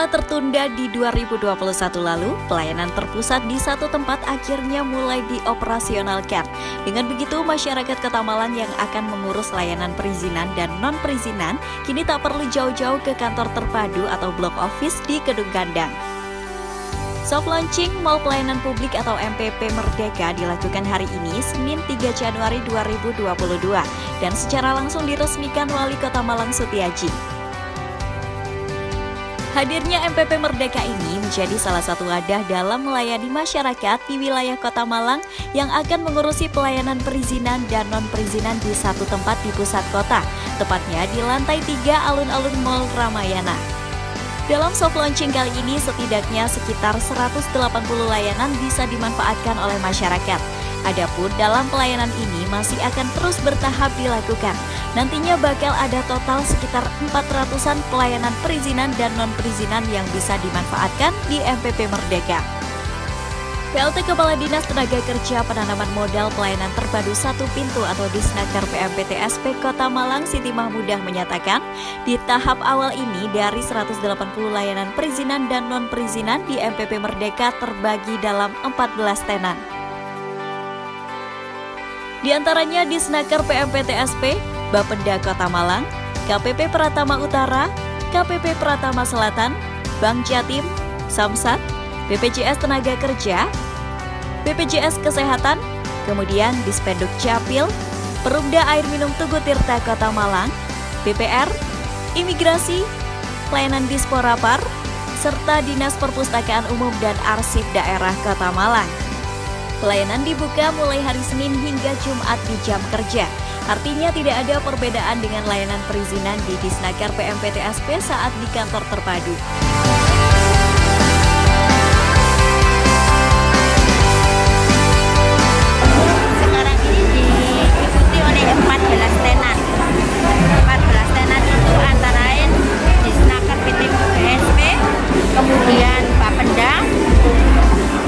Karena tertunda di 2021 lalu, pelayanan terpusat di satu tempat akhirnya mulai dioperasionalkan. Dengan begitu, masyarakat Kota Malang yang akan mengurus layanan perizinan dan non-perizinan kini tak perlu jauh-jauh ke kantor terpadu atau block office di Kedung Gandang. Soft launching Mall Pelayanan Publik atau MPP Merdeka dilakukan hari ini, Senin 3 Januari 2022, dan secara langsung diresmikan Wali Kota Malang Sutiaji. Hadirnya MPP Merdeka ini menjadi salah satu wadah dalam melayani masyarakat di wilayah Kota Malang yang akan mengurusi pelayanan perizinan dan non-perizinan di satu tempat di pusat kota, tepatnya di lantai 3 alun-alun Mall Ramayana. Dalam soft launching kali ini, setidaknya sekitar 180 layanan bisa dimanfaatkan oleh masyarakat. Adapun dalam pelayanan ini masih akan terus bertahap dilakukan. Nantinya bakal ada total sekitar 400-an pelayanan perizinan dan non-perizinan yang bisa dimanfaatkan di MPP Merdeka. PLT Kepala Dinas Tenaga Kerja Penanaman Modal Pelayanan Terpadu Satu Pintu atau Disnaker PMPTSP Kota Malang Siti Mahmudah menyatakan, di tahap awal ini dari 180 layanan perizinan dan non-perizinan di MPP Merdeka terbagi dalam 14 tenan. Di antaranya Disnaker PMPTSP, Bapenda Kota Malang, KPP Pratama Utara, KPP Pratama Selatan, Bank Jatim, Samsat, BPJS Tenaga Kerja, BPJS Kesehatan, kemudian Dispenduk Capil, Perumda Air Minum Tugu Tirta Kota Malang, BPR, Imigrasi, Pelayanan Disporapar, serta Dinas Perpustakaan Umum dan Arsip Daerah Kota Malang. Pelayanan dibuka mulai hari Senin hingga Jumat di jam kerja. Artinya tidak ada perbedaan dengan layanan perizinan di Disnaker PMPTSP saat di kantor terpadu. Kemudian Bapenda,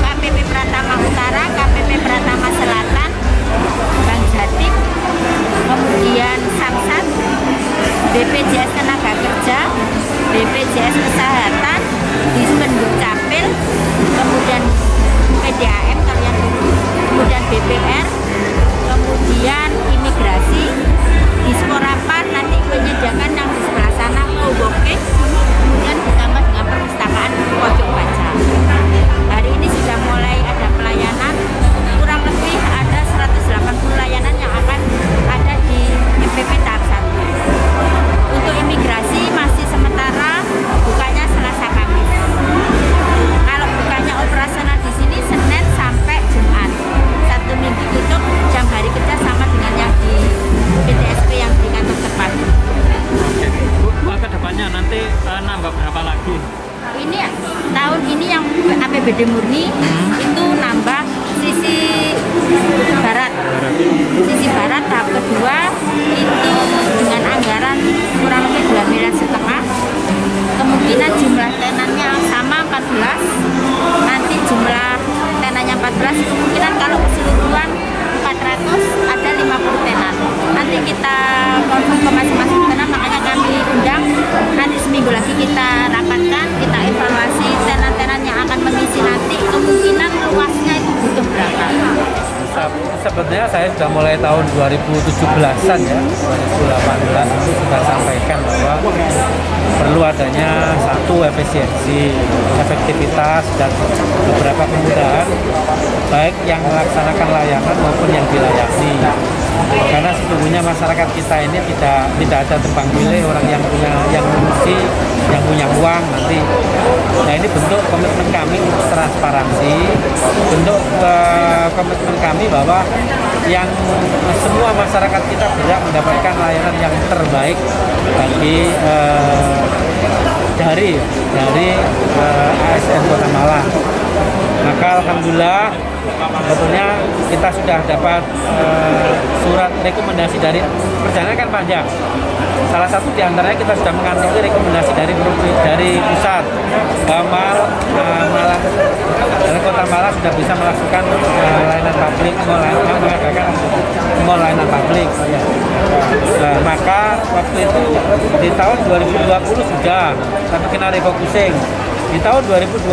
KPP Pratama Utara, KPP Pratama Selatan, Bank Jatim, kemudian Samsat, BPJS Tenaga Kerja, BPJS Kesehatan, Dispenduk Capil, kemudian PDAM kalian dulu, kemudian BPR, kemudian Imigrasi, Disporapar nanti menyediakan yang di sebelah sana co-working, kemudian ditambah dengan perpustakaan pojok baca. Hari ini sudah mulai ada pelayanan, kurang lebih ada 180 layanan yang akan ada di MPP tahap 1. Untuk imigrasi masih sementara bukanya Selasa Kamis. Kalau bukanya operasional di sini Senin sampai Jumat. Satu minggu tutup, jam hari kerja sama dengan yang di PTSP yang di kantor tepat. Oke, Bu, ke depannya nanti nambah berapa lagi? Ini tahun ini yang APBD murni itu nambah sisi barat. Sisi barat tahap kedua itu dengan anggaran kurang lebih 2,5 miliar. Kemungkinan jumlah tenannya sama 14. Nanti jumlah tenannya 14, kemungkinan kalau keseluruhan 400 ada 50 tenan. Nanti kita konfirm ke masing-masing tenan, makanya kami undang. Nanti seminggu lagi kita rapatkan, kita evaluasi tenan-tenan yang akan mengisi nanti. Kemungkinan luasnya itu butuh berapa? Sebenarnya saya sudah mulai tahun 2017-an ya, 2018 itu sudah sampaikan bahwa perlu adanya satu efisiensi, efektivitas, dan beberapa kemudahan baik yang melaksanakan layanan maupun yang dilayani. Karena sesungguhnya masyarakat kita ini tidak ada tebang pilih, orang yang mengungsi, yang punya uang nanti. Nah, ini bentuk komitmen kami untuk transparansi, bentuk komitmen kami bahwa yang semua masyarakat kita berhak mendapatkan layanan yang terbaik bagi dari ASN Kota Malang. Maka alhamdulillah sebetulnya kita sudah dapat surat rekomendasi dari perjalanan kan panjang. Salah satu di antaranya kita sudah mengantongi rekomendasi dari pusat Malang dan Kota Malang sudah bisa melakukan layanan publik, mengadakan mall layanan publik. Nah, maka waktu itu di tahun 2020 sudah, tapi kena refocusing. Di tahun 2021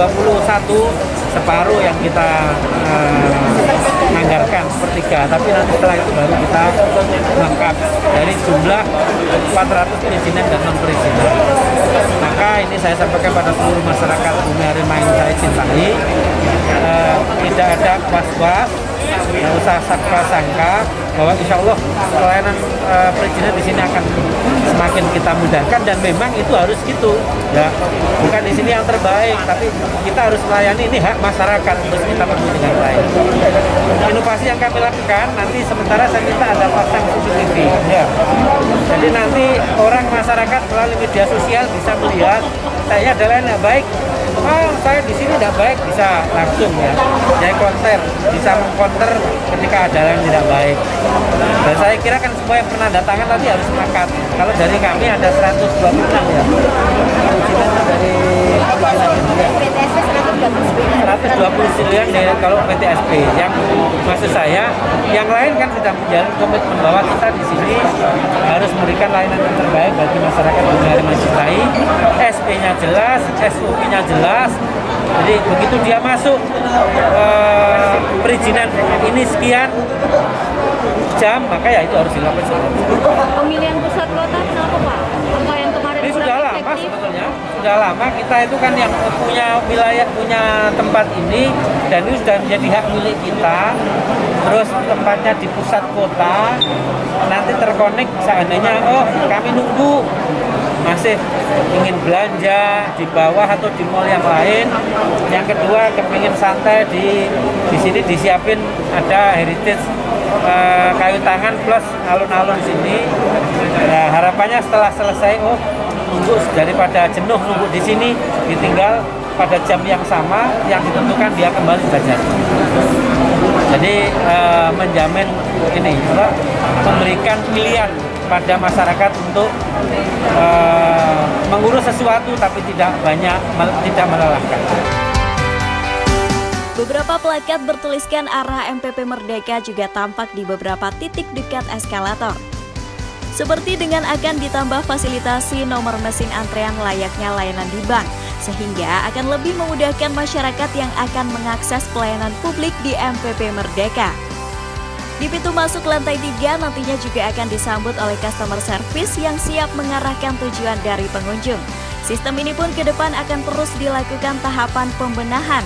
separuh yang kita anggarkan sepertiga, tapi nanti setelah itu baru kita lengkap dari jumlah 400 perizinan dan non perizinan. Maka ini saya sampaikan pada seluruh masyarakat Bumi Arema yang saya cintai, tidak ada was-was, tidak usah sangka bahwa insya Allah pelayanan perizinan di sini akan semakin kita mudahkan, dan memang itu harus gitu ya, bukan di sini yang terbaik, tapi kita harus melayani, ini hak masyarakat, terus kita penuhi dengan baik. Inovasi yang kami lakukan, nanti sementara saya minta ada pasang CCTV ya. Jadi nanti orang masyarakat melalui media sosial bisa melihat saya ada layanan yang baik, saya di sini tidak baik, bisa langsung ya, jadi konter, bisa mengkonter ketika ada yang tidak baik. Dan saya kira kan semua yang pernah datangkan tadi harus sepakat. Kalau dari kami ada 126 ya, dari 129 dari kalau PTSP. Yang maksud saya, yang lain kan sudah menjalin komitmen bahwa kita di sini harus memberikan layanan yang terbaik bagi masyarakat Bumi Arema cintai. SP-nya jelas, SOP-nya jelas. Jadi begitu dia masuk perizinan ini sekian jam, maka ya itu harus dilakukan. Pemilihan pusat kota kenapa Pak? Apa yang kemarin ini sudah lama sebetulnya, sudah lama kita itu kan yang punya wilayah, punya tempat ini, dan ini sudah menjadi hak milik kita. Terus tempatnya di pusat kota, nanti terkonek seandainya, kami nunggu masih ingin belanja di bawah atau di mall yang lain. Yang kedua, kepingin santai di sini disiapin ada heritage kayu tangan plus alun-alun sini. Nah, harapannya setelah selesai, nunggu daripada jenuh nunggu di sini, ditinggal pada jam yang sama yang ditentukan dia kembali saja. Jadi menjamin ini, memberikan pilihan pada masyarakat untuk mengurus sesuatu tapi tidak melelahkan. Beberapa plakat bertuliskan arah MPP Merdeka juga tampak di beberapa titik dekat eskalator. Seperti dengan akan ditambah fasilitasi nomor mesin antrean layaknya layanan di bank, sehingga akan lebih memudahkan masyarakat yang akan mengakses pelayanan publik di MPP Merdeka. Di pintu masuk lantai 3 nantinya juga akan disambut oleh customer service yang siap mengarahkan tujuan dari pengunjung. Sistem ini pun ke depan akan terus dilakukan tahapan pembenahan.